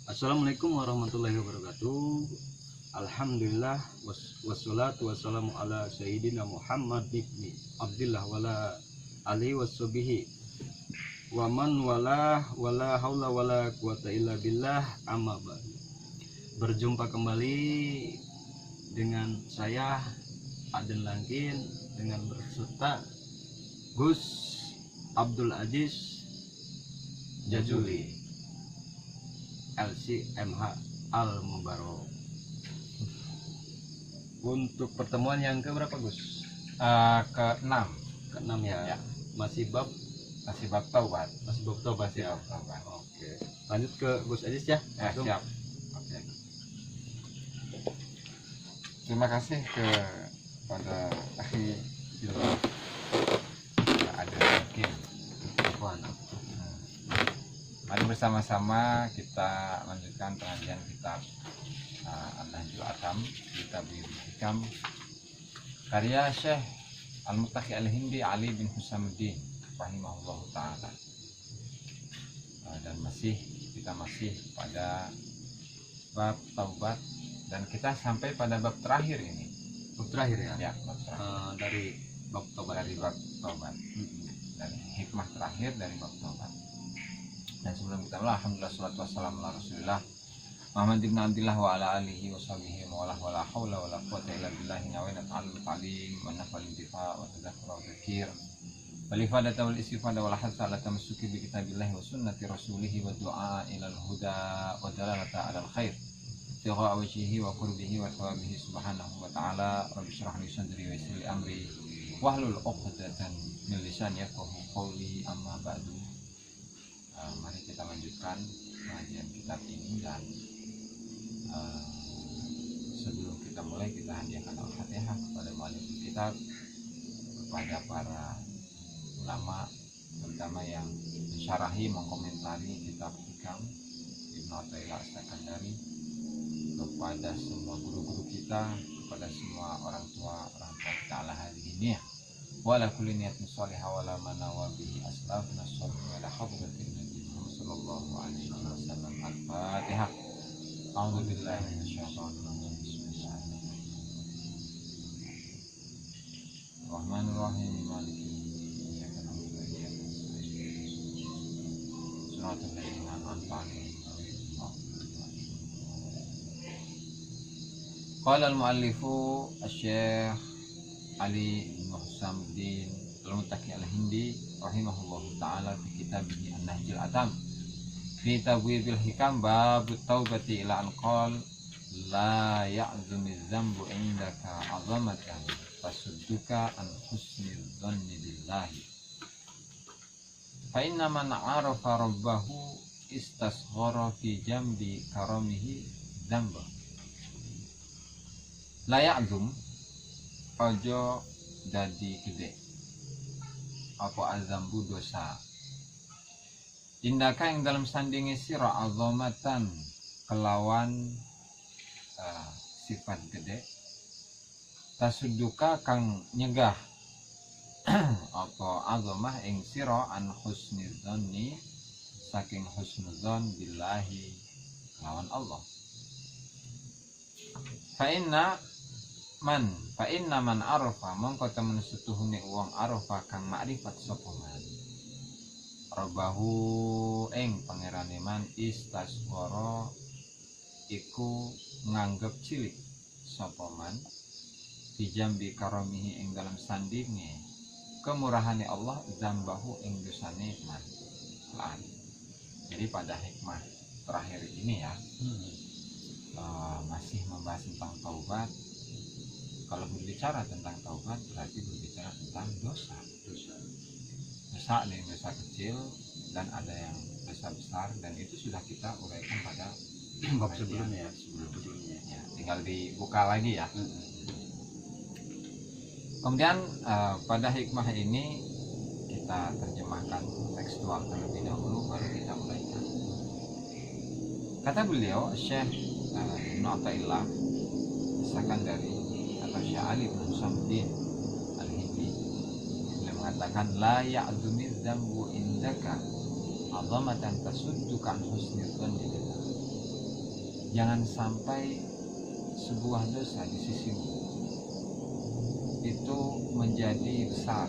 Assalamualaikum warahmatullahi wabarakatuh. Alhamdulillah wassalatu wassalamu ala sayyidina Muhammad ibni Abdillah wala alihi washabihi wa man wala haula wala quwata illa billah amma ba'du. Berjumpa kembali dengan saya Aden Langkin dengan berserta Gus Abdul Aziz Jajuli LCMH Al Mubarok. Untuk pertemuan yang keberapa Gus? Ke-6 ya. Masih bab taubat. Ya. Oke. Lanjut ke Gus Aziz ya. Siap. Oke. Terima kasih kepada akhi ada Kim. Mari bersama-sama kita lanjutkan pengajian kitab An-Nahjul Atam, kitab Hikam karya Syekh Al-Muttaqi Al-Hindi Ali bin Husamuddin rahimahullah ta'ala. Dan kita masih pada bab taubat dan kita sampai pada bab terakhir ini. Bab terakhir ya? Ya, bab terakhir. Dari bab taubat. Dari hikmah terakhir dari bab taubat. Dan sebelum kita mulai, alhamdulillah salatu wassalamu ala rasulillah Muhammad ibn Abdillah wa ala alihi wa sahbihi wa la hawla wa la quwata illa billahi nawina ta'alul ta'lim wa nafal intifa wa tadakura wa dhikir wal ifadata wal istifada wal hadsa ala tamassuki bi kitabillahi wa sunnati rasulihi wa du'a ilal huda wa dalalata alal khair tiqa wajhihi wa qurbihi wa thawabihi subhanahu wa ta'ala. Rabbi syrah li sadri wa yassir li amri wahlul 'uqdatan min lisani yafqahu qawli, amma ba'du. Mari kita lanjutkan pengajian kitab ini dan sebelum kita mulai kita hadiahkan Al-Fatihah kepada muallif kitab, kepada para ulama terutama yang mensyarahi, mengkomentari kitab Hikam Ibnu Athaillah As-Sakandari, kepada semua guru-guru kita, kepada semua orang tua kita ala hadhihi wala kulli niyatin shalihah wala manawa bihi aslafna shalihah wala hadratin sallallahu alaihi wasallam. Al-Fatihah. A'udzu billahi minasyaitonir rajim. Bismillahirrahmanirrahim. Maliki iyyaka na'budu wa iyyaka nasta'in. Shiratal ladzina an'amta 'alaihim ghairil maghdubi 'alaihim. Qala al-mu'allifu Asy-Syaikh Ali bin Husamuddin Al-Muttaqi Al-Hindi rahimahullahu ta'ala fi kitabih An-Nahjul Atam fi tabwidil hikam bab taubati ila anqal la ya'zumiz zambu indaka azamatan fasudduka an husnil dhanni billahi fa inna man arafa rabbahu istasghara fi jambi karamihi dzamba. La ya'zum ojo dadi gede apa azambu dosa indaka yang dalam sandingi sira azamatan kelawan sifat gede tasudduka kang nyegah apa azamah ing sira an husnidzanni saking husnudzon billahi kelawan Allah. Fa inna man arafa mongko temen setuhune wong arafa kang makrifat sapa man robahu ing pangerane man istasghara iku nganggep cilik sapa man dijambi karamihi ing dalam sandinge kemurahane Allah zambahu ing dosane man lan. Jadi pada hikmah terakhir ini ya masih membahas tentang taubat. Kalau berbicara tentang taubat berarti berbicara tentang dosa nih, dosa kecil dan ada yang dosa besar, dan itu sudah kita uraikan pada bab sebelumnya ya, tinggal dibuka lagi ya. Kemudian pada hikmah ini kita terjemahkan tekstual terlebih dahulu baru kita uraikan. Kata beliau Syekh Ibnu Athaillah As-Sakandari atau Syekh Ali bin Husamuddin Al-Hindi, beliau mengatakan la ya'zumiz dzambu indaka 'azamatan tasudduka an husnil dhanni billah. Jangan sampai sebuah dosa di sisimu itu menjadi besar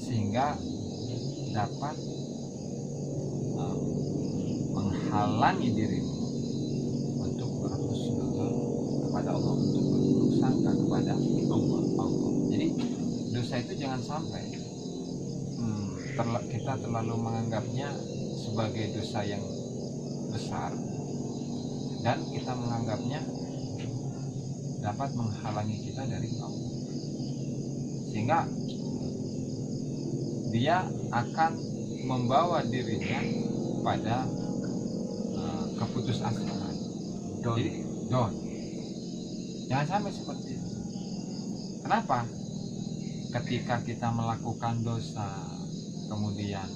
sehingga dapat menghalangi dirimu untuk berhusnuzon kepada Allah, untuk berburuk sangka kepada Allah. Jadi dosa itu jangan sampai kita terlalu menganggapnya sebagai dosa yang besar dan kita menganggapnya dapat menghalangi kita dari Allah, sehingga dia akan membawa dirinya pada keputusasaan. Jadi down. Jangan sampai seperti itu. Kenapa? Ketika kita melakukan dosa, kemudian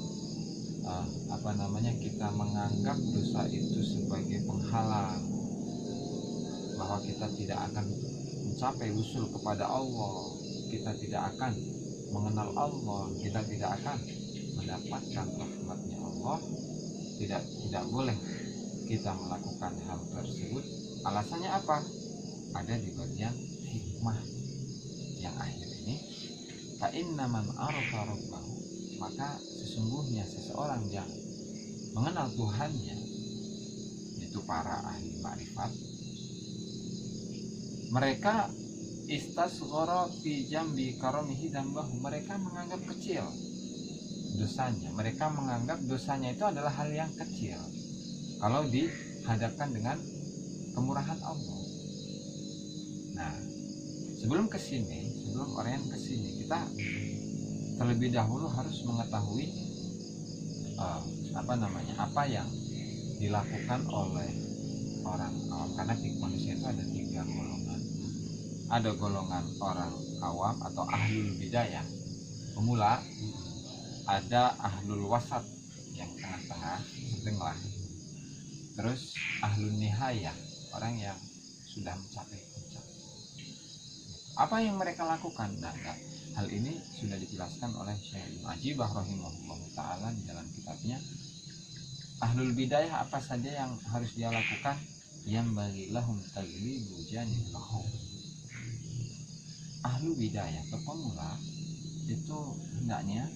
kita menganggap dosa itu sebagai penghalang bahwa kita tidak akan mencapai usul kepada Allah, kita tidak akan mengenal Allah, kita tidak akan mendapatkan rahmatnya Allah, tidak boleh kita melakukan hal tersebut. Alasannya apa? Ada di bagian hikmah yang akhir ini. Fa inna man arafa rabbahu, maka sesungguhnya seseorang yang mengenal Tuhannya, yaitu para ahli ma'rifat, mereka istasghara fi jambi karamihi dambahu, mereka menganggap kecil dosanya, mereka menganggap dosanya itu adalah hal yang kecil kalau dihadapkan dengan kemurahan Allah. Nah, sebelum orang yang kesini, kita terlebih dahulu harus mengetahui apa yang dilakukan oleh orang awam, karena di manusia itu ada 3 golongan. Ada golongan orang awam atau ahlul bidayah, pemula, ada ahlul wasat yang tengah-tengah, setengah, terus ahlul nihayah, orang yang sudah mencapai puncak. Apa yang mereka lakukan? Nah, hal ini sudah dijelaskan oleh Syekh Ibnu Ajibah rahimahullah ta'ala di dalam kitabnya Ahlul Bidayah. Apa saja yang harus dia lakukan? Yang bagi lahum taglibu janil khawf. Ahlul Bidayah atau pemula itu hendaknya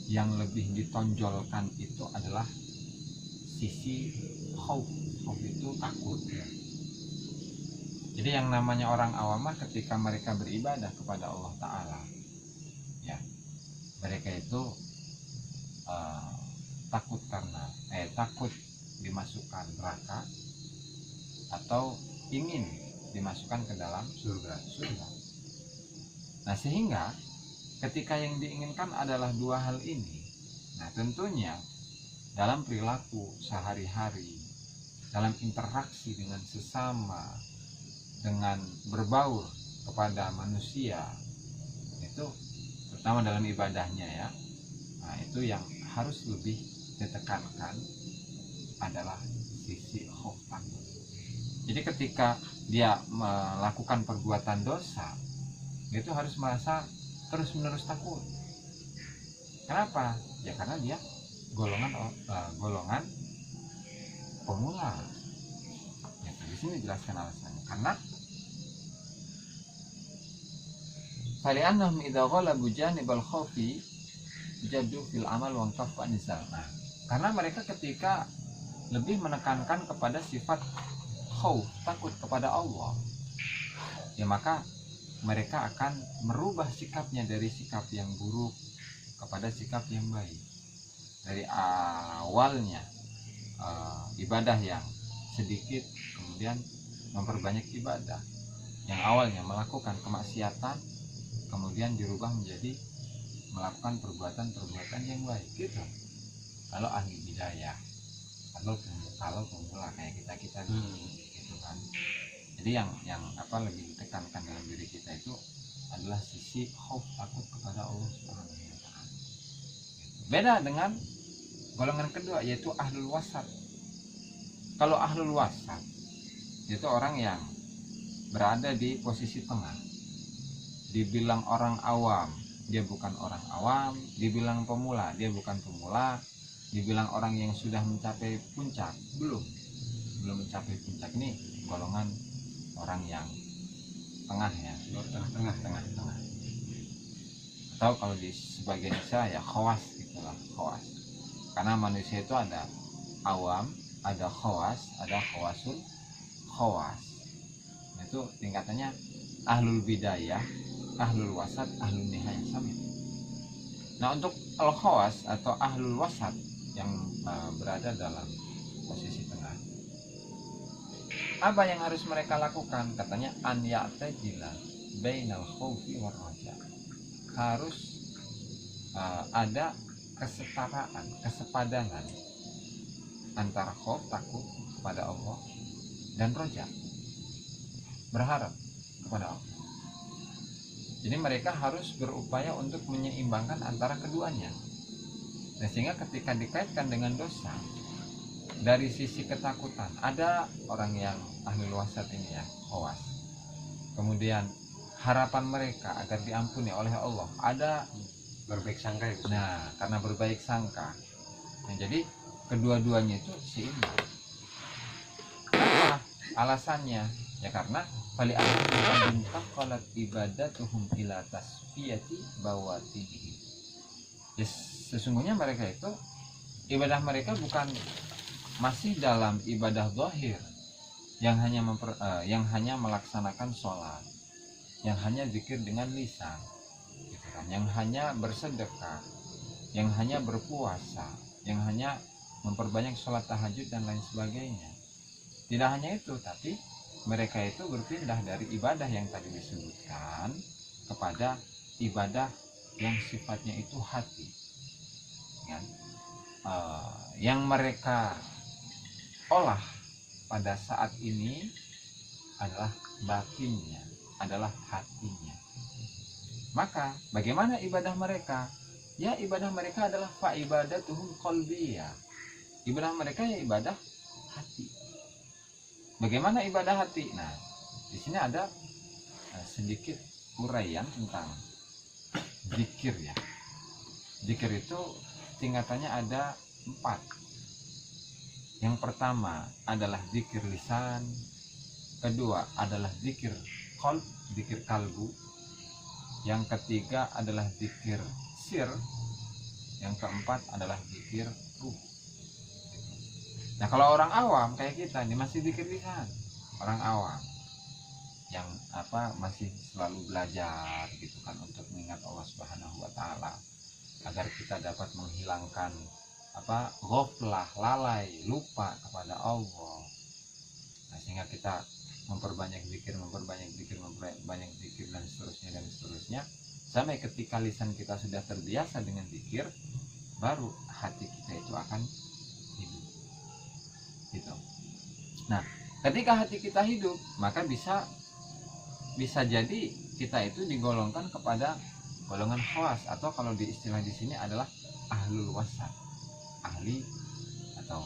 yang lebih ditonjolkan itu adalah sisi khawf. Khawf itu takut ya. Jadi yang namanya orang awamah ketika mereka beribadah kepada Allah Ta'ala, ya, mereka itu takut dimasukkan neraka atau ingin dimasukkan ke dalam surga. Nah, sehingga ketika yang diinginkan adalah 2 hal ini, nah tentunya dalam perilaku sehari-hari, dalam interaksi dengan sesama, dengan berbaur kepada manusia, itu terutama dalam ibadahnya ya, nah itu yang harus lebih ditekankan adalah sisi khauf takut. Jadi ketika dia melakukan perbuatan dosa, itu harus merasa terus-menerus takut. Kenapa? Ya karena dia golongan pemula. Ya, di sini dijelaskan alasannya. Karena fali'annahum idza ghalabu janibal khaufi jaddu fil amal wa kaffu anizal. Nah, karena mereka ketika lebih menekankan kepada sifat khauf, takut kepada Allah, ya maka mereka akan merubah sikapnya dari sikap yang buruk kepada sikap yang baik. Dari awalnya ibadah yang sedikit, kemudian memperbanyak ibadah. Yang awalnya melakukan kemaksiatan, kemudian dirubah menjadi melakukan perbuatan-perbuatan yang baik gitu. Kalau ahli bidayah, kalau pemula kayak kita gitu kan. Jadi yang lebih ditekankan dalam diri kita itu adalah sisi khauf, takut kepada Allah Subhanahu wa taala. Beda dengan golongan kedua, yaitu ahlul wasat. Kalau ahlul wasat itu orang yang berada di posisi tengah, dibilang orang awam dia bukan orang awam. Dibilang pemula, dia bukan pemula. Dibilang orang yang sudah mencapai puncak, belum mencapai puncak. Ini golongan orang yang tengah ya, tengah. Atau kalau di sebagian Indonesia ya khawas gitulah, khawas. Karena manusia itu ada awam, ada khawas, ada khawasul khawas. Itu tingkatannya ahlul bidayah, ahlul wasat, ahlul nihayah sama. Nah, untuk al khawas atau ahlul wasat yang berada dalam posisi tengah, apa yang harus mereka lakukan? Katanya an ya'tadila bainal khaufi war raja. Harus ada kesetaraan, kesepadanan antara khauf, takut kepada Allah, dan roja, berharap kepada Allah. Jadi mereka harus berupaya untuk menyeimbangkan antara keduanya. Dan sehingga ketika dikaitkan dengan dosa, dari sisi ketakutan, ada orang yang ahli wasat ini ya, khawas. Kemudian harapan mereka agar diampuni oleh Allah, ada berbaik sangka ya. Nah, karena berbaik sangka. Nah, jadi kedua-duanya itu seimbang. Apa alasannya? Ya karena fali ahadin taqalat ibadatuhum ila tasfiyati bawatihi. Ya, sesungguhnya mereka itu ibadah mereka bukan masih dalam ibadah zahir yang hanya melaksanakan sholat, yang hanya zikir dengan lisan, gitu kan, yang hanya bersedekah, yang hanya berpuasa, yang hanya memperbanyak sholat tahajud dan lain sebagainya. Tidak hanya itu, tapi mereka itu berpindah dari ibadah yang tadi disebutkan kepada ibadah yang sifatnya itu hati, kan? Yang mereka olah pada saat ini adalah batinnya, adalah hatinya. Maka bagaimana ibadah mereka? Ya, ibadah mereka adalah fa ibadatuhum qalbiyah. Ibadah mereka ya ibadah hati. Bagaimana ibadah hati? Nah, di sini ada sedikit uraian tentang zikir ya. Zikir itu tingkatannya ada 4. Yang pertama adalah zikir lisan, kedua adalah zikir qalb, zikir kalbu, yang ketiga adalah zikir sir, yang keempat adalah zikir ruh. Nah, kalau orang awam kayak kita ini masih zikir lisan, orang awam yang masih selalu belajar gitu kan untuk mengingat Allah Subhanahu wa taala agar kita dapat menghilangkan ghaflah, lalai, lupa kepada Allah. Nah, sehingga kita memperbanyak zikir dan seterusnya sampai ketika lisan kita sudah terbiasa dengan zikir, baru hati kita itu akan hidup gitu. Nah, ketika hati kita hidup, maka bisa jadi kita itu digolongkan kepada golongan khawas, atau kalau di istilah di sini adalah ahlul wasat, ahli atau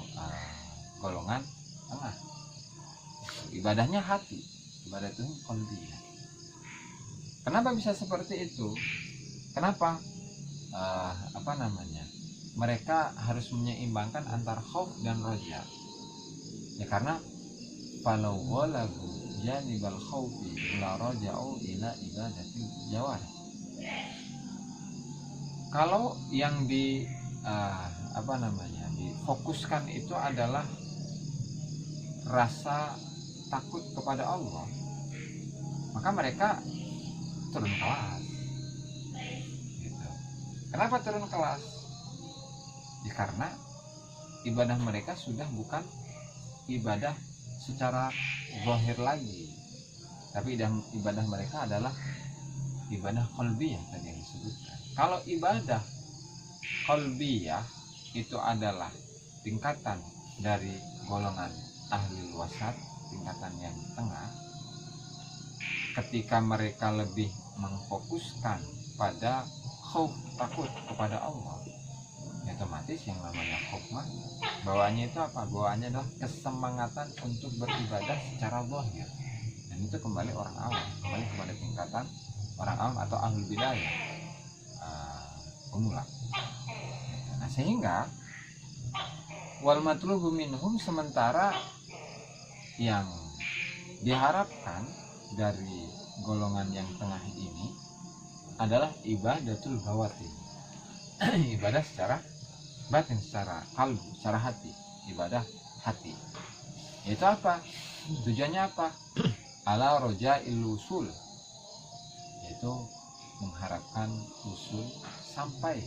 golongan tengah. Ibadahnya hati, ibadah itu qalbiyah. Kenapa bisa seperti itu? Kenapa mereka harus menyeimbangkan antara khauf dan roja? Ya karena falau ghalabu janibal khaufi la raja'u ila ibadati jawarih. Kalau yang difokuskan itu adalah rasa takut kepada Allah, maka mereka turun kelas gitu. Kenapa turun kelas? Ya karena ibadah mereka sudah bukan ibadah secara zahir lagi, tapi ibadah mereka adalah ibadah qalbiyah tadi yang disebutkan. Kalau ibadah qalbiyah itu adalah tingkatan dari golongan ahli wasat, tingkatan yang tengah. Ketika mereka lebih mengfokuskan pada khauf, takut kepada Allah, ya otomatis yang namanya khauf bawaannya itu apa? Bawaannya adalah kesemangatan untuk beribadah secara zahir. Dan itu kembali orang awam, kembali kepada tingkatan orang awam atau ahlul bidayah. pemula. Nah, sehingga wal matlubu minhum, sementara yang diharapkan dari golongan yang tengah ini adalah ibadatul bawatin. Ibadah secara batin, secara kalbu, secara hati, ibadah hati. Itu apa? Tujuannya apa? Ala roja'il usul, yaitu mengharapkan usul sampai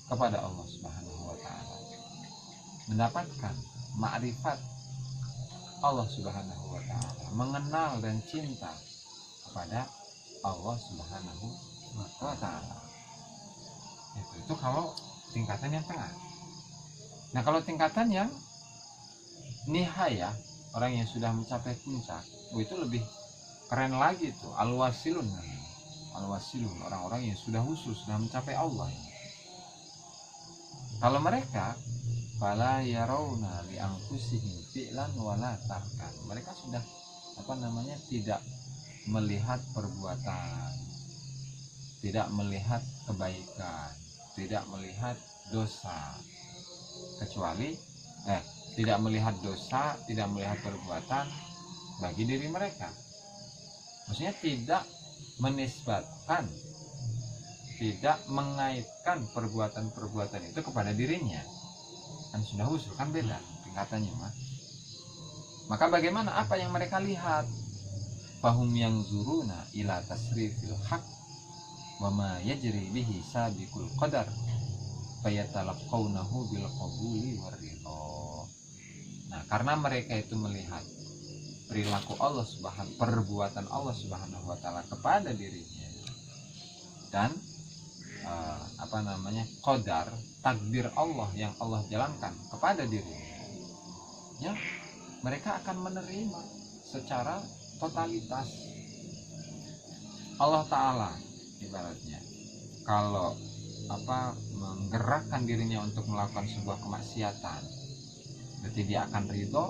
kepada Allah Subhanahu wa taala, mendapatkan ma'rifat Allah Subhanahu wa taala, mengenal dan cinta kepada Allah Subhanahu wa taala. Itu kalau tingkatan yang tengah. Nah, kalau tingkatan yang nihaya, orang yang sudah mencapai puncak, itu lebih keren lagi tuh, al-wasilun. Al-wasilun, orang-orang yang sudah khusus, sudah mencapai Allah. Kalau mereka fala yarawna li anfusihim fi'lan wala tarkan. Mereka sudah tidak melihat perbuatan, tidak melihat kebaikan, tidak melihat dosa, kecuali tidak melihat dosa, tidak melihat perbuatan bagi diri mereka. Maksudnya tidak menisbatkan, tidak mengaitkan perbuatan-perbuatan itu kepada dirinya. Kan sudah usul, kan beda tingkatannya mah. Maka bagaimana apa yang mereka lihat? Fahum yang zuruna ila tasrifil haq wa ma yajri bihi sabiqul qadar fayatalaqawnahu bil qabuli war ridha. Nah, karena mereka itu melihat perilaku Allah perbuatan Allah Subhanahu wa taala kepada dirinya, dan qadar, takdir Allah yang Allah jalankan kepada dirinya, ya, mereka akan menerima secara totalitas. Allah Ta'ala ibaratnya kalau menggerakkan dirinya untuk melakukan sebuah kemaksiatan, berarti dia akan ridho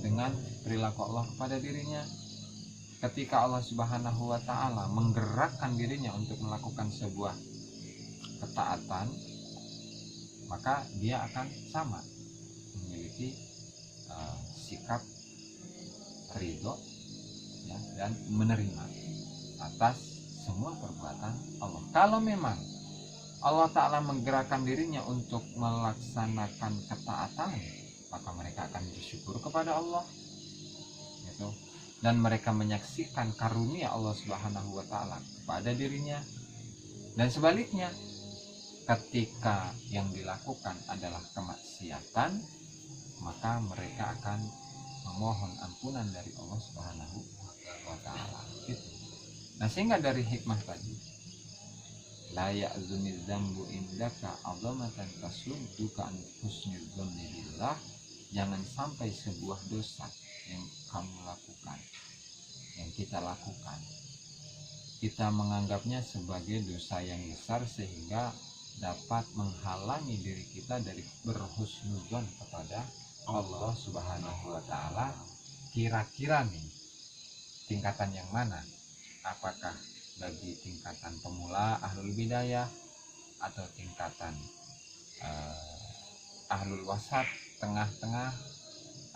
dengan perilaku Allah kepada dirinya. Ketika Allah Subhanahu wa Ta'ala menggerakkan dirinya untuk melakukan sebuah ketaatan, maka dia akan sama memiliki sikap ridho, ya, dan menerima atas semua perbuatan Allah. Kalau memang Allah Ta'ala menggerakkan dirinya untuk melaksanakan ketaatan, maka mereka akan bersyukur kepada Allah, gitu. Dan mereka menyaksikan karunia Allah Subhanahu wa Ta'ala kepada dirinya. Dan sebaliknya, ketika yang dilakukan adalah kemaksiatan, maka mereka akan memohon ampunan dari Allah Subhanahu wa Ta'ala, gitu. Nah, sehingga dari hikmah tadi, la ya'zumi dzambu indaka 'azamatan tasudduka an husnul dzanni billah. Jangan sampai sebuah dosa yang kamu lakukan, yang kita lakukan, kita menganggapnya sebagai dosa yang besar sehingga dapat menghalangi diri kita dari berhusnudzon kepada Allah Subhanahu wa Ta'ala. Kira-kira nih tingkatan yang mana? Apakah bagi tingkatan pemula ahlul bidayah, atau tingkatan ahlul wasat, tengah-tengah,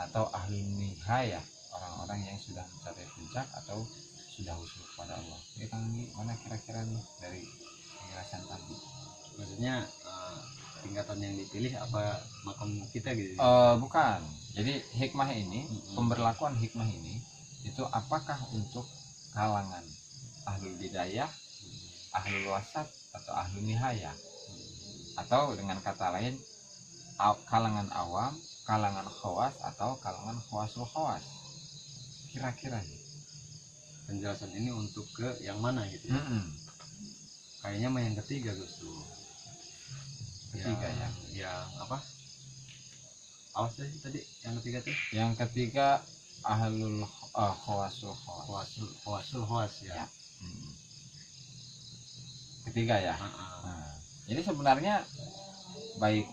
atau ahlul nihayah, orang-orang yang sudah mencapai puncak atau sudah usul kepada Allah? Ini mana kira-kira nih dari penjelasan tadi? Maksudnya tingkatan yang dipilih apa makam kita gitu? Bukan. Jadi hikmah ini, pemberlakuan hikmah ini itu apakah untuk kalangan ahlul bidayah, ahlul wasat, atau ahlul nihayah, atau dengan kata lain kalangan awam, kalangan khawas, atau kalangan khawasul khawas? Kira-kira nih Penjelasan ini untuk ke yang mana gitu ya? Kayaknya mah yang ketiga justru. Ketiga ya? Yang apa? Awas sih tadi yang ketiga tuh? Yang ketiga ahlul khawasul khawas. Khawas ya. Ketiga ya. Nah, jadi sebenarnya baik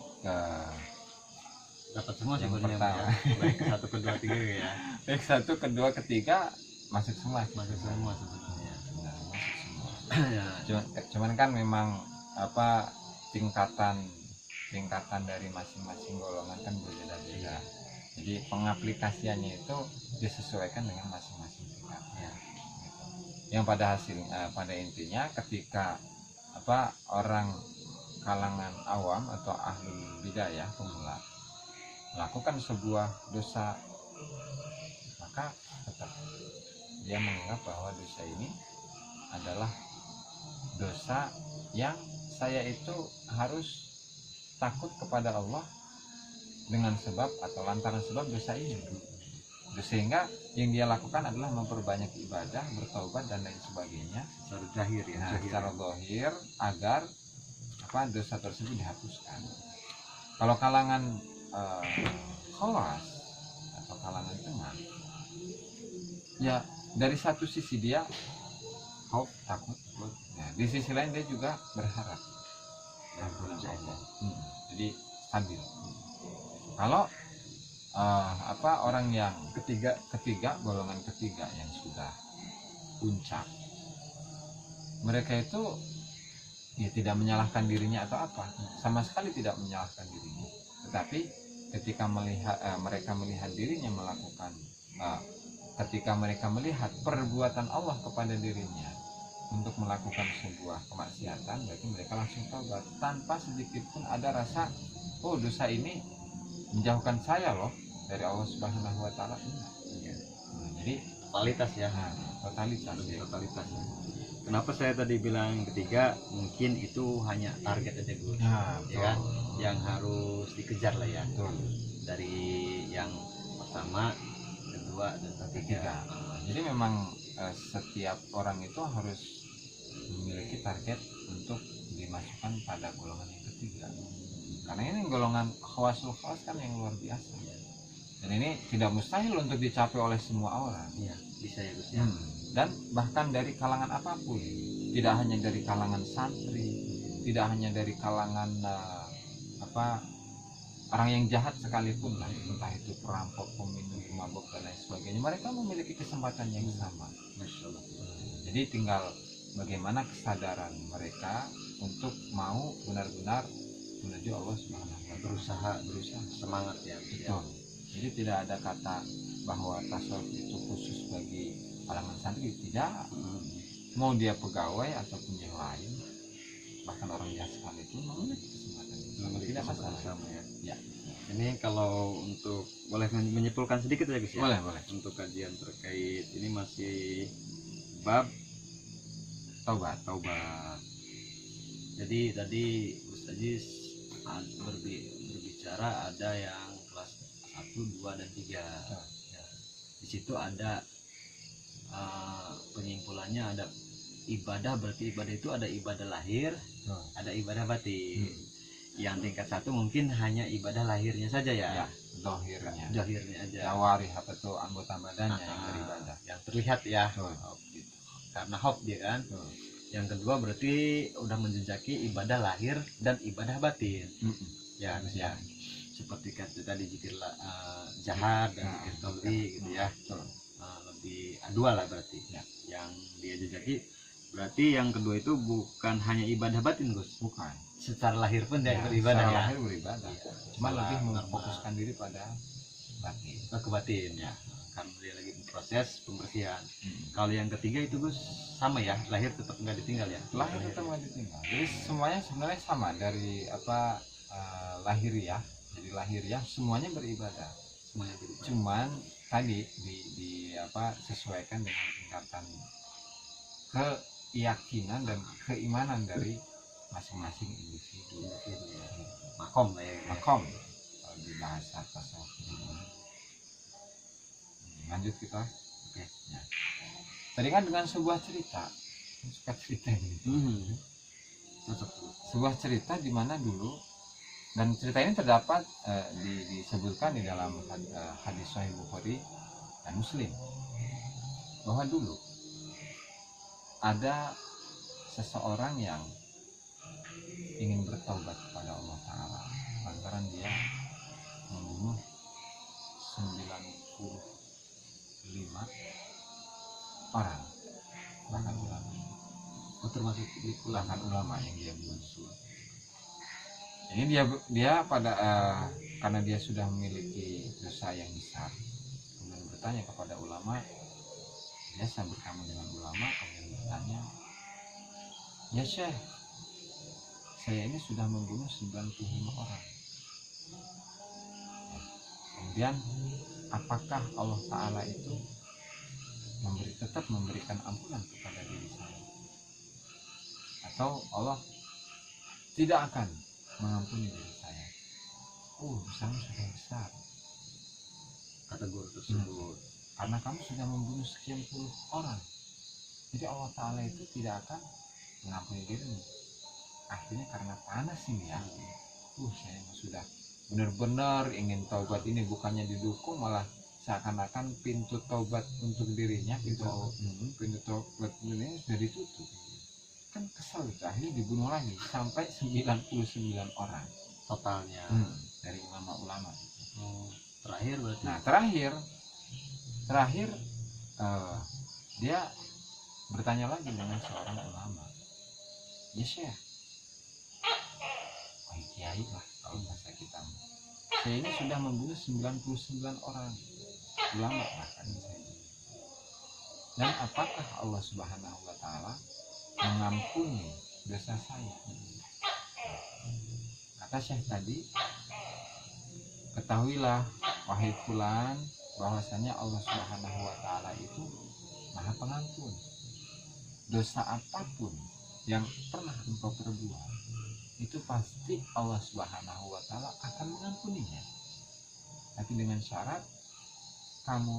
dapat semua yang sebenarnya pertama, ya. Baik 1, kedua, 3 ya. baik 1, kedua, ketiga masuk semua Masuk semua sebenarnya. masuk semua. Ya. Cuman kan memang apa tingkatan dari masing-masing golongan kan berbeda-beda. Jadi pengaplikasiannya itu disesuaikan dengan masing-masing tingkatnya. Gitu. Yang pada intinya ketika orang kalangan awam atau ahlul bidayah pemula melakukan sebuah dosa, maka tetap dia menganggap bahwa dosa ini adalah dosa yang saya itu harus takut kepada Allah dengan sebab atau lantaran sebab dosa ini. Sehingga yang dia lakukan adalah memperbanyak ibadah, bertaubat dan lain sebagainya secara zahir ya. Nah, secara zahir agar dosa tersebut dihapuskan. Kalau kalangan khawas atau kalangan tengah, ya dari satu sisi dia takut, nah, di sisi lain dia juga berharap kepada Allah. Jadi stabil. Kalau orang yang ketiga golongan ketiga yang sudah puncak, mereka itu ya tidak menyalahkan dirinya atau apa, sama sekali tidak menyalahkan dirinya, tetapi ketika mereka melihat dirinya melakukan ketika mereka melihat perbuatan Allah kepada dirinya untuk melakukan sebuah kemaksiatan, berarti mereka langsung taubat tanpa sedikit pun ada rasa dosa ini menjauhkan saya loh dari Allah Subhanahu wa taala. Jadi totalitas ya. Totalitas. Kenapa saya tadi bilang ketiga, mungkin itu hanya target aja Gus. Ya kan? Yang harus dikejar lah ya. Betul. Dari yang pertama, kedua dan ketiga. Jadi memang setiap orang itu harus memiliki target untuk dimasukkan pada golongan yang ketiga. Karena ini golongan khawasul khawas kan yang luar biasa. Dan ini tidak mustahil untuk dicapai oleh semua orang. Iya, bisa ya Gus ya. Dan bahkan dari kalangan apapun, tidak hanya dari kalangan santri, tidak hanya dari kalangan orang yang jahat sekalipun lah, entah itu perampok, peminum, pemabuk dan lain sebagainya, mereka memiliki kesempatan yang sama. Masya Allah. Jadi tinggal bagaimana kesadaran mereka untuk mau benar-benar menuju Allah Subhanahu wa taala, berusaha semangat ya. Betul. Jadi tidak ada kata bahwa tasawuf itu khusus bagi kalangan santri, tidak. Mau dia pegawai ataupun yang lain, bahkan orang jahat sekalipun memiliki kesempatan itu. Tidak masalah sama ya. Ya. Ini kalau untuk boleh menyimpulkan sedikit ya Gus ya. Boleh. Untuk kajian terkait ini masih bab taubat. Jadi tadi Gus Aziz berbicara ada yang kelas 1, 2 dan 3. Ya. Di situ ada penyimpulannya, ada ibadah, berarti ibadah itu ada ibadah lahir, ada ibadah batin. Yang tingkat 1 mungkin hanya ibadah lahirnya saja ya. Zahirnya aja. Jawarih apa tuh anggota badannya yang beribadah. Yang terlihat ya. Gitu. Karena hop dia kan. Yang kedua berarti udah menjejaki ibadah lahir dan ibadah batin. Ya. Seperti kata tadi zikir jahat dan zikir qauli gitu ya. Lebih dua lah berarti ya. Yang dia jejaki berarti yang kedua itu bukan hanya ibadah batin Gus. Bukan. Secara lahir pun dia beribadah ya. Lahir beribadah. Cuma lebih memfokuskan diri pada batin. Ke batin ya. Karena dia lagi proses pembersihan. Kalau yang ketiga itu Gus sama ya, lahir tetap nggak ditinggal ya. Lahir tetap nggak ditinggal. Jadi semuanya sebenarnya sama dari lahiriah. Jadi lahiriah semuanya beribadah. Cuman tadi sesuaikan dengan tingkatan keyakinan dan keimanan dari masing-masing individu. Makom lah ya. Makom kalau di bahasa tasawuf. Lanjut kita. Oke. Ya. Tadi kan dengan sebuah cerita, suka cerita ini. Sebuah cerita di mana dulu, dan cerita ini terdapat disebutkan di dalam hadis Sahih Bukhari dan Muslim, bahwa dulu ada seseorang yang ingin bertaubat kepada Allah Ta'ala lantaran dia membunuh 95 orang, bahkan ulama termasuk di ulangan ulama. ulama yang dia bunuh. Ini dia pada karena dia sudah memiliki dosa yang besar, kemudian bertanya kepada ulama. Dia sambil berkamu dengan ulama, kemudian bertanya, ya Syekh, saya ini sudah membunuh 95 orang. Kemudian apakah Allah Ta'ala itu tetap memberikan ampunan kepada diri saya, atau Allah tidak akan mengampuni diri saya? Dosanya sudah besar, Kata guru tersebut. karena kamu sudah membunuh sekian puluh orang. Jadi Allah Ta'ala itu tidak akan mengampuni dirimu. Akhirnya karena panas ini ya, saya sudah benar-benar ingin taubat ini, bukannya didukung, malah seakan-akan pintu taubat untuk dirinya, pintu taubat ini sudah ditutup. Kan kesal itu, akhirnya dibunuh lagi sampai 99 orang Totalnya. dari ulama-ulama. Terakhir berarti. Nah terakhir dia bertanya lagi dengan seorang ulama, ya Syekh, kiai lah kalau bahasa kita, saya ini sudah membunuh 99 orang ulama bahkan saya. Dan apakah Allah Subhanahu wa Ta'ala mengampuni dosa saya? Kata Syekh tadi, ketahuilah wahai fulan, bahwasanya Allah Subhanahu wa Ta'ala itu Maha Pengampun. Dosa apapun yang pernah engkau perbuat, itu pasti Allah Subhanahu wa Ta'ala akan mengampuninya. Tapi dengan syarat kamu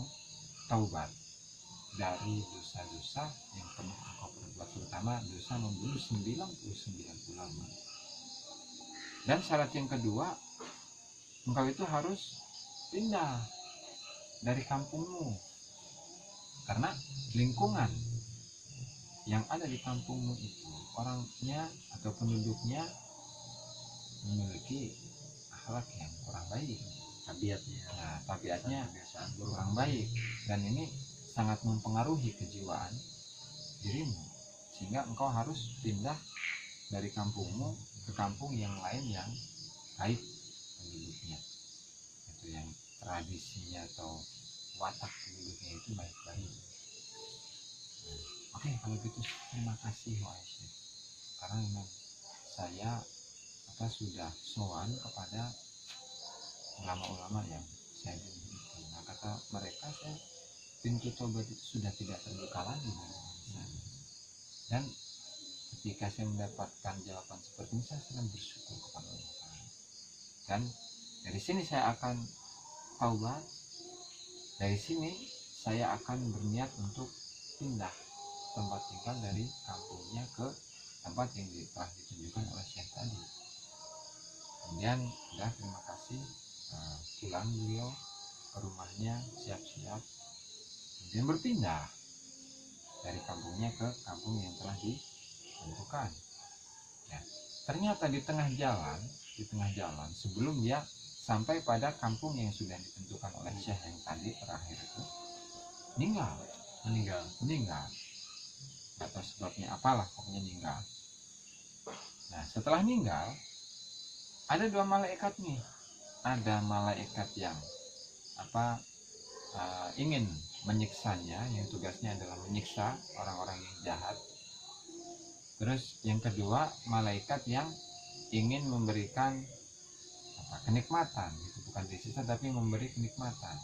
taubat dari dosa-dosa yang pernah engkau perbuat, terutama dosa membunuh 99 ulama. Dan syarat yang kedua, engkau itu harus pindah dari kampungmu, karena lingkungan yang ada di kampungmu itu orangnya atau penduduknya memiliki akhlak yang kurang baik, tabiatnya kurang baik, dan ini sangat mempengaruhi kejiwaan dirimu, sehingga engkau harus pindah dari kampungmu ke kampung yang lain yang baik penduduknya, itu yang tradisinya atau watak penduduknya itu baik-baik. Oke, kalau gitu terima kasih Wak Aisyah, karena memang saya sudah sowan kepada ulama-ulama yang saya bunuh itu. Nah, kata mereka, saya pintu tobat itu sudah tidak terbuka lagi dari saya. Dan ketika saya mendapatkan jawaban seperti ini, saya sangat bersyukur kepada Allah. Dan dari sini saya akan taubat. Dari sini saya akan berniat untuk pindah tempat tinggal dari kampungnya ke tempat yang telah ditunjukkan oleh Syekh tadi. Kemudian terima kasih, pulang beliau ke rumahnya, siap-siap, kemudian berpindah dari kampungnya ke kampung yang telah ditentukan. Ya, ternyata di tengah jalan sebelum dia sampai pada kampung yang sudah ditentukan oleh Syekh yang tadi terakhir itu, meninggal. Atau sebabnya apalah, pokoknya meninggal. Nah, setelah meninggal ada dua malaikat nih. Ada malaikat yang ingin menyiksanya, yang tugasnya adalah menyiksa orang-orang yang jahat. Terus yang kedua, malaikat yang ingin memberikan kenikmatan, itu bukan disiksa tapi memberi kenikmatan,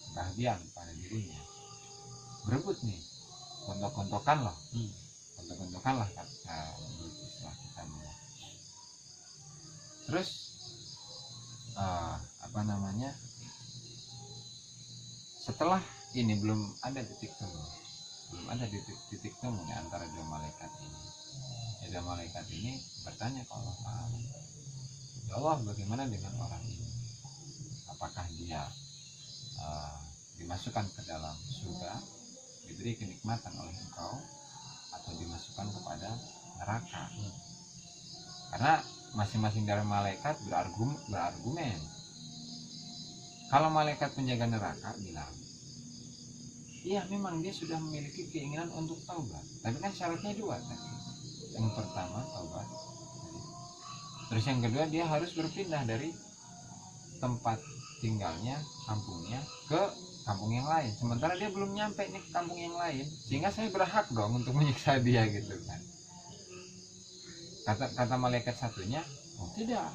kebahagiaan pada dirinya. Berebut nih, kontok-kontokan lah, kata istilah kita. Terus setelah ini belum ada titik temu antara dua malaikat ini. Dua malaikat ini bertanya ke Allah Ta'ala, ya Allah, bagaimana dengan orang ini? Apakah dia dimasukkan ke dalam surga, diberi kenikmatan oleh Engkau, atau dimasukkan kepada neraka? Karena masing-masing dari malaikat berargumen. Kalau malaikat penjaga neraka bilang, iya memang dia sudah memiliki keinginan untuk taubat, tapi kan syaratnya dua tadi. Yang pertama taubat, terus yang kedua dia harus berpindah dari tempat tinggalnya, kampungnya ke kampung yang lain. Sementara dia belum nyampe nih ke kampung yang lain, sehingga saya berhak dong untuk menyiksa dia gitu kan. Kata malaikat satunya, oh tidak,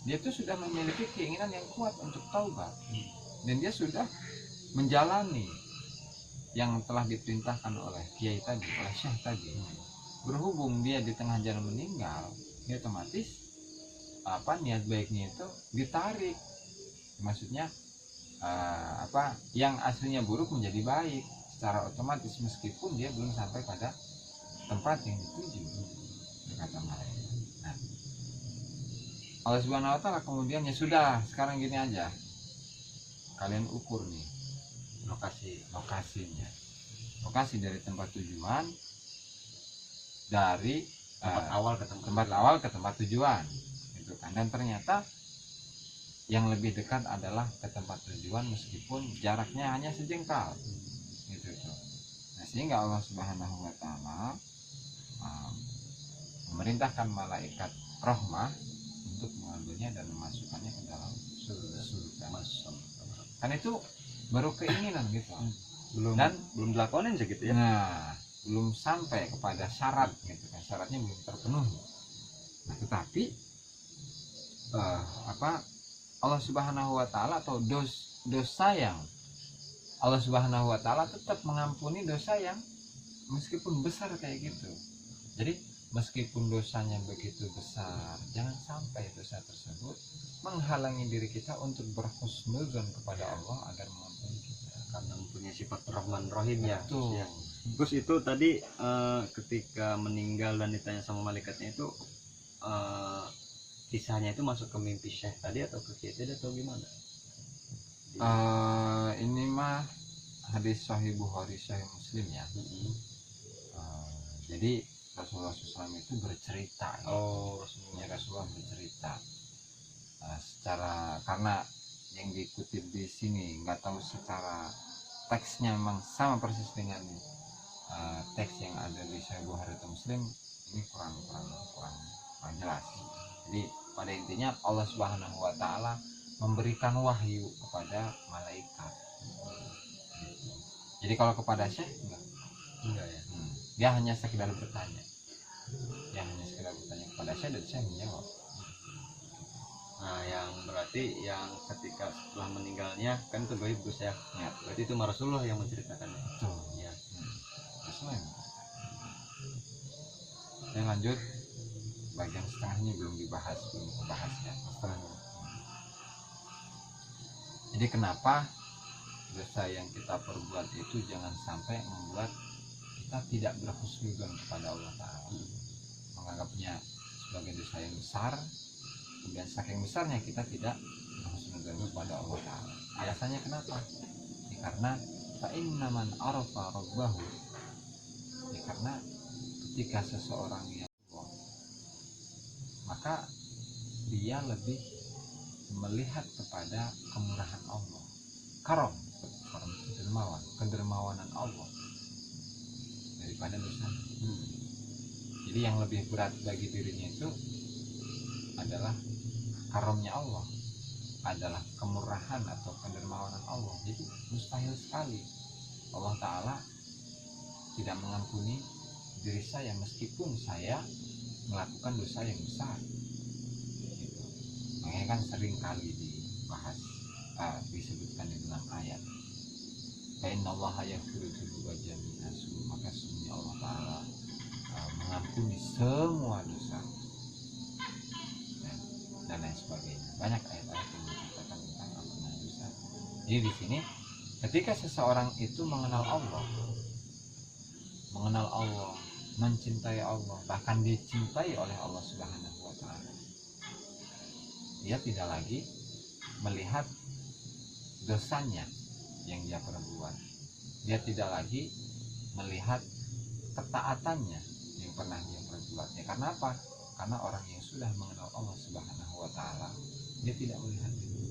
dia tuh sudah memiliki keinginan yang kuat untuk taubat, dan dia sudah menjalani yang telah diperintahkan oleh kiai tadi, oleh syekh tadi. Berhubung dia di tengah jalan meninggal, dia otomatis niat baiknya itu ditarik, maksudnya yang aslinya buruk menjadi baik secara otomatis, meskipun dia belum sampai pada tempat yang dituju, kata malaikat. Nah, Allah Subhanahu wa taala kemudian, ya sudah, sekarang gini aja, kalian ukur nih lokasi dari tempat tujuan, dari tempat awal ke tempat tujuan gitu kan. Dan ternyata yang lebih dekat adalah ke tempat tujuan meskipun jaraknya hanya sejengkal gitu tuh. Nah, sehingga Allah Subhanahu wa taala memerintahkan malaikat rahmah untuk mengambilnya dan memasukkannya ke dalam surga. Kan itu baru keinginan gitu, belum dilakonin segitu ya. Nah, belum sampai kepada syarat gitu kan, syaratnya belum terpenuhi. Nah, tetapi Allah Subhanahu wa taala atau dosa yang Allah Subhanahu wa taala tetap mengampuni dosa yang meskipun besar kayak gitu. Jadi meskipun dosanya begitu besar, jangan sampai dosa tersebut menghalangi diri kita untuk berhusnuzon kepada Allah agar mengampuni kita, karena mempunyai sifat Rahman Rahim ya. Ya. Terus itu tadi ketika meninggal dan ditanya sama malaikatnya itu kisahnya itu masuk ke mimpi Syekh tadi atau ke kiai tadi atau gimana? Ini mah hadis Sahih Bukhari, Sahih Muslim ya. Jadi Rasulullah SAW itu bercerita. Rasulullah bercerita secara, karena yang dikutip di sini nggak tahu secara teksnya memang sama persis dengan teks yang ada di Sahih Bukhari atau Muslim, ini kurang jelas. Jadi pada intinya Allah Subhanahu wa taala memberikan wahyu kepada malaikat. Jadi kalau kepada Syekh enggak ya. Dia hanya sekedar bertanya. Kepada Syekh dan Syekh menjawab. Nah, yang berarti yang ketika setelah meninggalnya kan itu gaib Gus ya. Berarti itu Rasulullah yang menceritakannya. Betul. Ya. Rasulullah. Dan lanjut, bagian setengahnya belum dibahas ya. Jadi kenapa dosa yang kita perbuat itu jangan sampai membuat kita tidak berhusnuzon kepada Allah Ta'ala, menganggapnya sebagai dosa yang besar, kemudian saking besarnya kita tidak berhusnuzon kepada Allah Ta'ala. Alasannya kenapa? Ya, karena fa'inna man arafa rabbahu, ya karena ketika seseorang yang maka dia lebih melihat kepada kemurahan Allah, karom, kedermawanan Allah daripada dosa. Jadi yang lebih berat bagi dirinya itu adalah karomnya Allah, adalah kemurahan atau kedermawanan Allah. Jadi mustahil sekali Allah Ta'ala tidak mengampuni diri saya meskipun saya melakukan dosa yang besar. Makanya kan sering kali dibahas, disebutkan di dalam ayat, Innallaha yaghfiru dzunuba jami'an, maka sesungguhnya Allah Ta'ala mengampuni semua dosa dan lain sebagainya. Banyak ayat-ayat yang menceritakan tentang ampunan dosa. Jadi di sini ketika seseorang itu mengenal Allah, mencintai Allah, bahkan dicintai oleh Allah Subhanahu wa taala, dia tidak lagi melihat dosanya yang dia perbuat. Dia tidak lagi melihat ketaatannya yang pernah dia perbuat. Ya, karena apa? Karena orang yang sudah mengenal Allah Subhanahu wa taala, dia tidak melihat itu,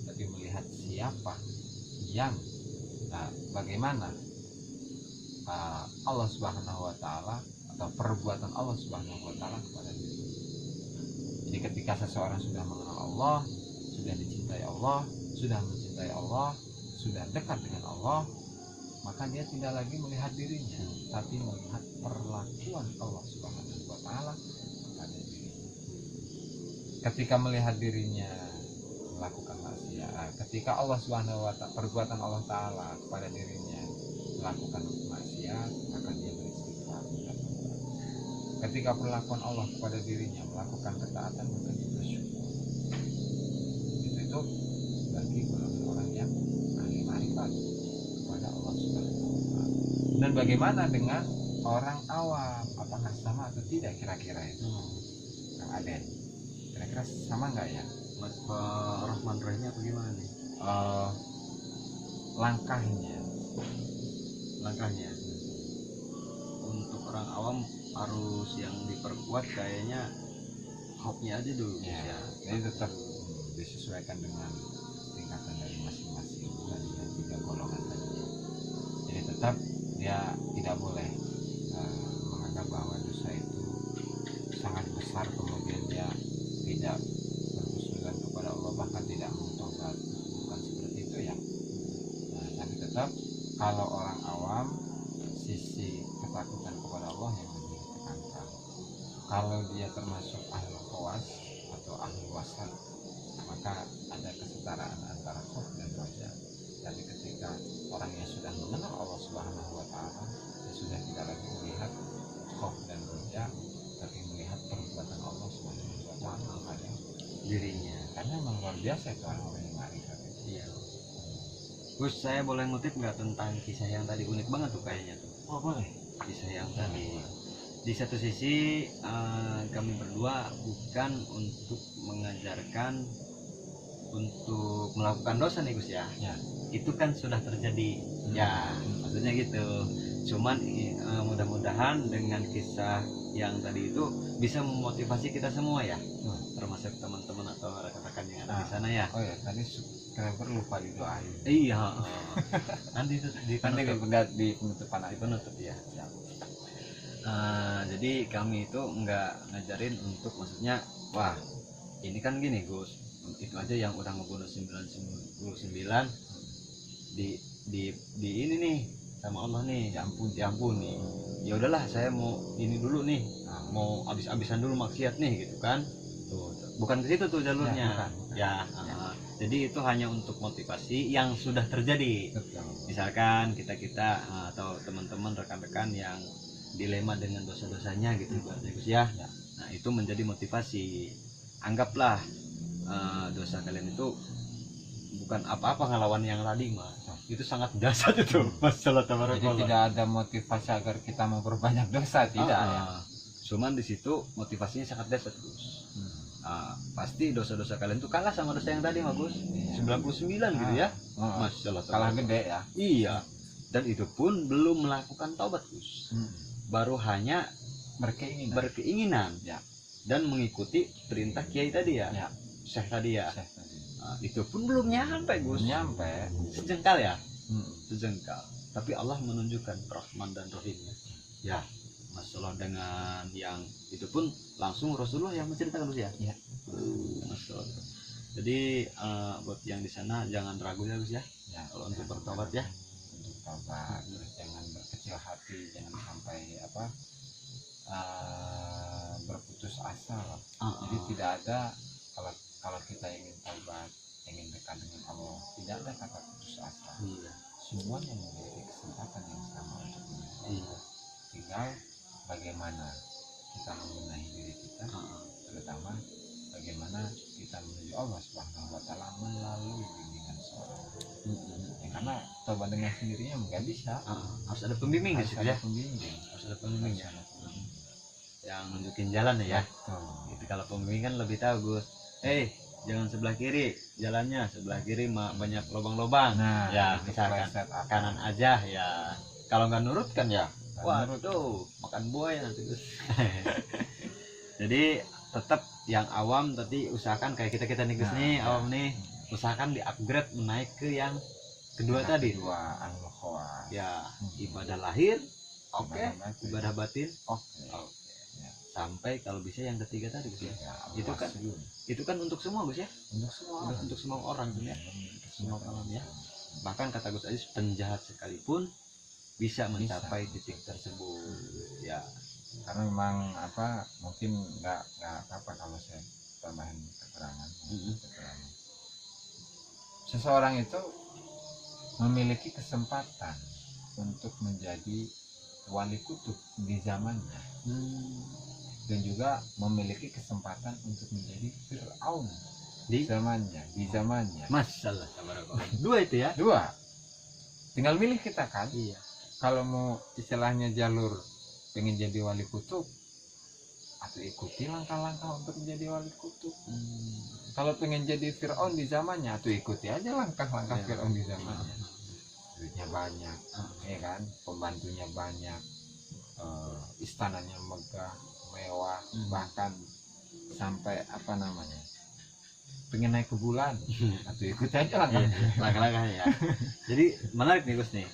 tapi melihat siapa yang Nah, bagaimana Allah Subhanahu wa taala atau perbuatan Allah Subhanahu wa taala kepada diri. Jadi ketika seseorang sudah mengenal Allah, sudah dicintai Allah, sudah mencintai Allah, sudah dekat dengan Allah, maka dia tidak lagi melihat dirinya, tapi melihat perlakuan Allah Subhanahu wa taala kepada dirinya. Ketika melihat dirinya melakukan maksiat, ketika Allah Subhanahu wa taala, perbuatan Allah taala kepada dirinya melakukan maksiat, maka dia beristighfar. Ketika perlakuan Allah kepada dirinya melakukan ketaatan, maka dia bersyukur. Itu bagi golongan orang yang ahli ma'rifat kepada Allah Subhanahu wa taala. Dan bagaimana dengan orang awam? Apakah sama atau tidak kira-kira itu? Kang Aden, kira-kira sama nggak ya? Rahman Rahimnya bagaimana nih? Langkahnya untuk orang awam harus yang diperkuat kayaknya hope-nya aja dulu ya, jadi tetap disesuaikan dengan tingkatan dari masing-masing dari yang 3 golongan tadi. Jadi tetap dia tidak boleh menganggap bahwa dosa itu sangat besar kemudian dia tidak berhusnuzon kepada Allah, bahkan tidak bertobat, bukan seperti itu ya. Tapi tetap kalau orang awam, sisi ketakutan kepada Allah yang lebih ditekankan. Kalau dia termasuk ahli khawas atau ahli wasat, maka ada kesetaraan antara khauf dan roja. Tapi ketika orang yang sudah mengenal Allah Subhanahu wa taala, dia sudah tidak lagi melihat khauf dan roja, tapi melihat perbuatan Allah Subhanahu wa taala kepada dirinya. Karena memang luar biasa itu orang yang ma'rifat. Iya. Gus, saya boleh ngutip nggak tentang kisah yang tadi? Unik banget tuh kayaknya tuh. Oh boleh. Kisah yang tadi. Di satu sisi kami berdua bukan untuk mengajarkan untuk melakukan dosa nih Gus ya. Ya. Itu kan sudah terjadi. Ya, maksudnya gitu. Cuman mudah-mudahan dengan kisah yang tadi itu bisa memotivasi kita semua ya. Termasuk teman-teman atau rekan-rekan yang ada di sana ya. Oh ya, tadi subscriber lupa didoain. Iya. Nanti itu di penutupan aja. penutup ya. Jadi kami itu nggak ngajarin untuk maksudnya wah ini kan gini Gus, itu aja yang udah ngebunuh 99 di ini nih sama Allah nih diampuni. Ya udahlah saya mau ini dulu nih, mau abis-abisan dulu maksiat nih gitu kan. Tuh, bukan ke situ tuh jalurnya. Jadi itu hanya untuk motivasi yang sudah terjadi. Betul. Misalkan kita atau teman-teman rekan-rekan yang dilema dengan dosa-dosanya gitu Gus ya. Nah, itu menjadi motivasi. Anggaplah dosa kalian itu bukan apa-apa ngelawan yang tadi mah. Itu sangat dasar itu. Masalah Jadi tidak ada motivasi agar kita memperbanyak dosa, tidak ya. Cuman di situ motivasinya sangat dasar Gus. Pasti dosa-dosa kalian tuh kalah sama dosa yang tadi mah Gus. 99 gitu ya. Masalah kalah gede ya. Iya. Dan itu pun belum melakukan taubat Gus. Baru hanya berkeinginan ya. Dan mengikuti perintah kiai tadi ya, syekh tadi ya. Itu pun belum nyampe Gus. Nyampe sejengkal ya. Sejengkal. Tapi Allah menunjukkan Rahman dan Rahimnya ya. Masalah dengan yang itu pun langsung Rasulullah yang menceritakan Gus ya. Masalah. Jadi buat yang di sana jangan ragu ya Gus ya. Kalau untuk bertobat ya. Untuk tobat, terus jangan berkecil hati, jangan sampai berputus asa lah. Jadi tidak ada kalau kita ingin taubat, ingin dekat dengan Allah, tidak ada kata putus asa. Semuanya memiliki kesempatan yang sama untuk menuju. Tinggal bagaimana kita membenahi diri kita, terutama bagaimana kita menuju Allah Subhanahu wa taala melalui bimbingan seorang. Karena taubat dengan sendirinya nggak bisa. Harus ada pembimbing harus gitu ada ya. Harus ada pembimbing ya. Yang nunjukin jalan ya. Itu kalau pembimbing kan lebih tahu Gus. Jangan sebelah kiri jalannya, sebelah kiri banyak lubang-lubang. Nah, ya misalkan kanan aja ya. Kalau nggak nurut kan ya, waduh makan buaya nanti Gus. Jadi tetap yang awam tadi usahakan kayak kita nih Gus nih awam nih, usahakan di upgrade menaik ke yang kedua tadi kedua al-khawas. ya, ibadah lahir oke, ibadah batin Oke. oke. Ya. Sampai kalau bisa yang ketiga tadi Gus ya. Ya, Itu kan al-waslun. itu kan untuk semua Gus ya, Untuk semua orang. untuk semua orang Gus ya. Semua kalam ya. Bahkan kata Gus Aziz, penjahat sekalipun bisa mencapai titik tersebut ya. Karena memang apa, mungkin nggak apa kalau saya tambahin keterangan. Keterangan. Seseorang itu memiliki kesempatan untuk menjadi wali kutub di zamannya, dan juga memiliki kesempatan untuk menjadi Fir'aun di zamannya. Masalah dua itu ya. Dua, tinggal milih kita kan. Iya. Kalau mau istilahnya jalur pengen jadi wali kutub, atau ikuti langkah-langkah untuk menjadi wali kutub. Kalau pengen jadi Fir'aun di zamannya, atau ikuti aja langkah-langkah Fir'aun di zamannya. Duitnya banyak, ya kan, pembantunya banyak, istananya megah, mewah, bahkan sampai apa namanya, pengen naik ke bulan, atau ikut aja langkah-langkahnya ya. Jadi menarik nih Gus nih,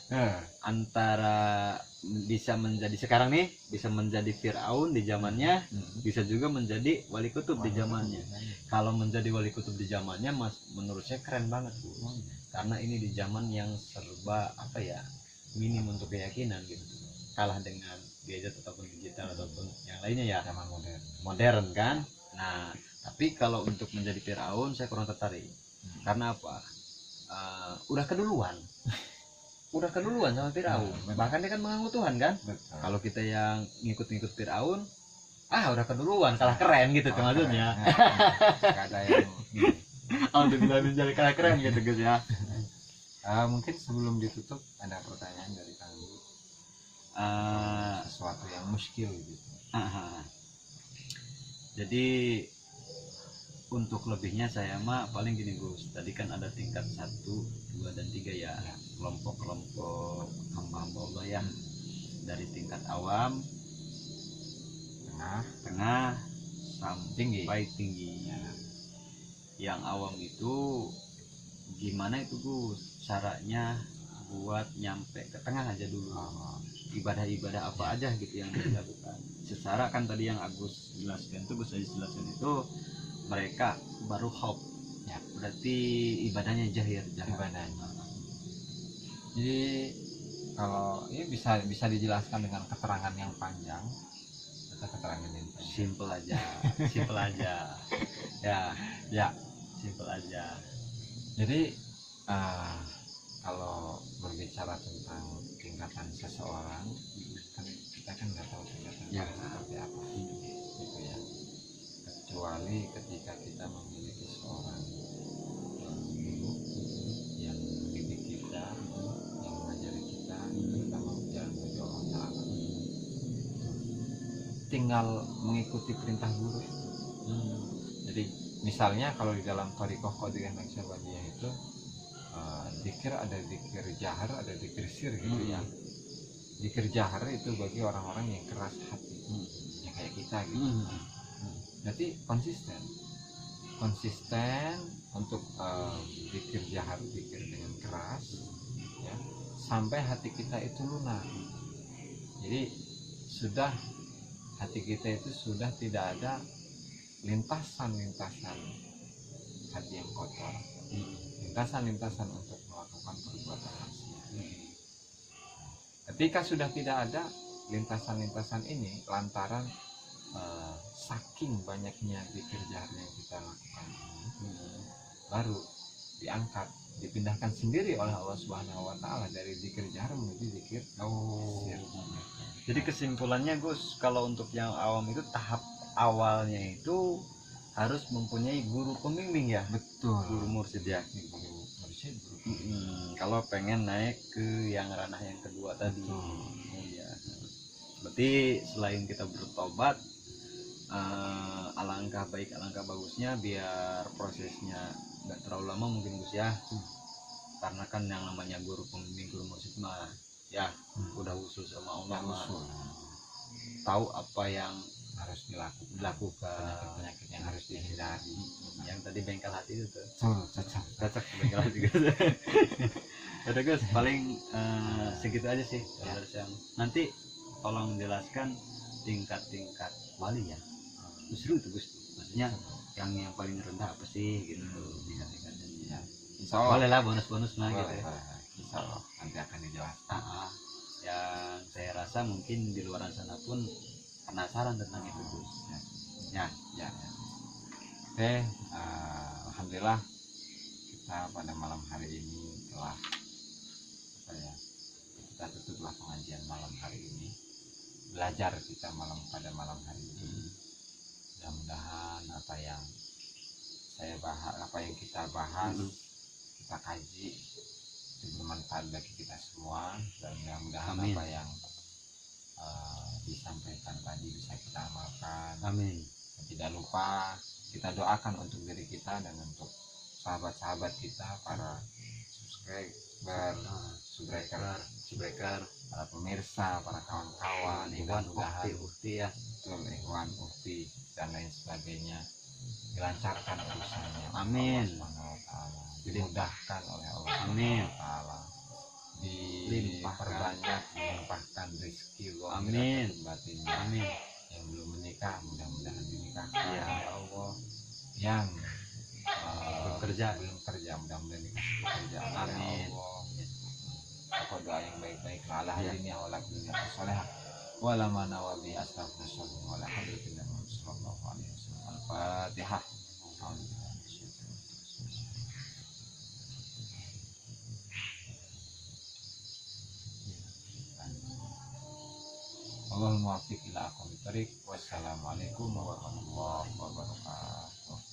antara bisa menjadi sekarang nih, bisa menjadi Fir'aun di zamannya, bisa juga menjadi wali kutub di zamannya. Kalau menjadi wali kutub di zamannya, Mas, menurut saya keren banget Bu. Karena ini di zaman yang serba apa ya, minim untuk keyakinan gitu, kalah dengan gadget ataupun digital ataupun yang lainnya ya, zaman modern kan. Nah tapi kalau untuk menjadi Firaun saya kurang tertarik. Karena apa? Udah keduluan sama Firaun. Bahkan dia kan mengaku Tuhan kan. Kalau kita yang ngikut-ngikut Firaun, udah keduluan, kalah keren gitu maksudnya. Gak ada yang alhamdulillah menjadi kalah keren gitu guys ya. Mungkin sebelum ditutup ada pertanyaan dari Kang Bu, sesuatu yang muskil gitu. Jadi untuk lebihnya saya mah paling gini Gus, tadi kan ada tingkat 1, 2, dan 3 ya, kelompok-kelompok hamba-hamba Allah ya, dari tingkat awam, tengah, sampai tinggi. Yang awam itu gimana itu Gus caranya buat nyampe ke tengah aja dulu, ibadah-ibadah apa aja gitu yang dilakukan secara kan tadi yang Agus jelaskan itu, Gus Aziz jelaskan itu mereka baru hop ya, berarti ibadahnya jahir. Ibadahnya. Jadi kalau ini bisa dijelaskan dengan keterangan yang panjang atau keterangan yang panjang? Simple aja ya simple aja. Jadi kalau berbicara tentang tingkatan seseorang, kan kita kan nggak tahu tingkatannya seperti apa gitu ya, kecuali ketika kita memiliki seorang guru yang mendidik kita, yang mengajari kita tentang jalan menuju Allah Ta'ala. Tinggal mengikuti perintah guru itu. Jadi misalnya kalau di dalam Thariqah Qadiriyah Naqsyabandiyah itu zikir, ada zikir jahar, ada zikir sir gitu ya. Zikir jahar itu bagi orang-orang yang keras hati, ya kayak kita gitu. Berarti konsisten untuk zikir jahar, zikir dengan keras ya, sampai hati kita itu lunak. Jadi sudah hati kita itu sudah tidak ada lintasan hati yang kotor, lintasan untuk melakukan perbuatan maksiat. Ketika sudah tidak ada lintasan ini, lantaran saking banyaknya zikir jahar yang kita lakukan ini, baru diangkat, dipindahkan sendiri oleh Allah Subhanahu wa Ta'ala dari zikir jahar menuju zikir sir. Jadi kesimpulannya Gus, kalau untuk yang awam itu tahap awalnya itu harus mempunyai guru pembimbing ya. Betul, guru mursyid ya. Kalau pengen naik ke yang ranah yang kedua tadi. Ya. Berarti selain kita bertobat, alangkah bagusnya biar prosesnya nggak terlalu lama mungkin Gus ya. Karena kan yang namanya guru pembimbing, guru mursyid mah ya udah usul sama Allah, tahu apa yang harus dilakukan, penyakit yang harus dihindari. Yang tadi bengkel hati itu tuh cocok bengkel hati gitu. Udah Gus, paling segitu aja sih kalau dari saya. Nanti tolong jelaskan tingkat-tingkat wali ya. Seru itu Gus. Maksudnya yang paling rendah apa sih gitu tingkat-tingkatnya. Ya, insya Allah Boleh lah bonus-bonus lah gitu boleh, ya. boleh. Insya Allah nanti akan dijelaskan. Yang saya rasa mungkin di luar sana pun penasaran tentang itu Gus. Ya, ya, ya. Oke, alhamdulillah kita pada malam hari ini telah kita tutuplah pengajian malam hari ini, belajar kita pada malam hari ini. Mudah-mudahan apa yang saya bahas, apa yang kita bahas, kita kaji itu bermanfaat bagi kita semua, dan mudah-mudahan apa yang disampaikan tadi bisa kita amalkan. Amin. Dan tidak lupa kita doakan untuk diri kita dan untuk sahabat-sahabat kita, para subscriber, para pemirsa, para kawan-kawan, ikhwan, ukti ya, betul, ikhwan, ukti dan lain sebagainya, dilancarkan urusannya. Amin. Dimudahkan oleh Allah. Amin. Diperbanyak, dilimpahkan rezeki, amin, batinnya. Amin. Yang belum menikah mudah-mudahan dinikahkan ya Allah. Yang belum kerja mudah-mudahan dikasih pekerjaan. Amin. Pokok doa yang baik-baik ala hadiniya wa la dunya salihah wa la mana wa bi astaghfirullah wa la hadratillah sallallahu alaihi wasallam. Al-Fatihah. Allahumma muwaffiq ila aqwamit thariq. Wassalamualaikum warahmatullahi wabarakatuh.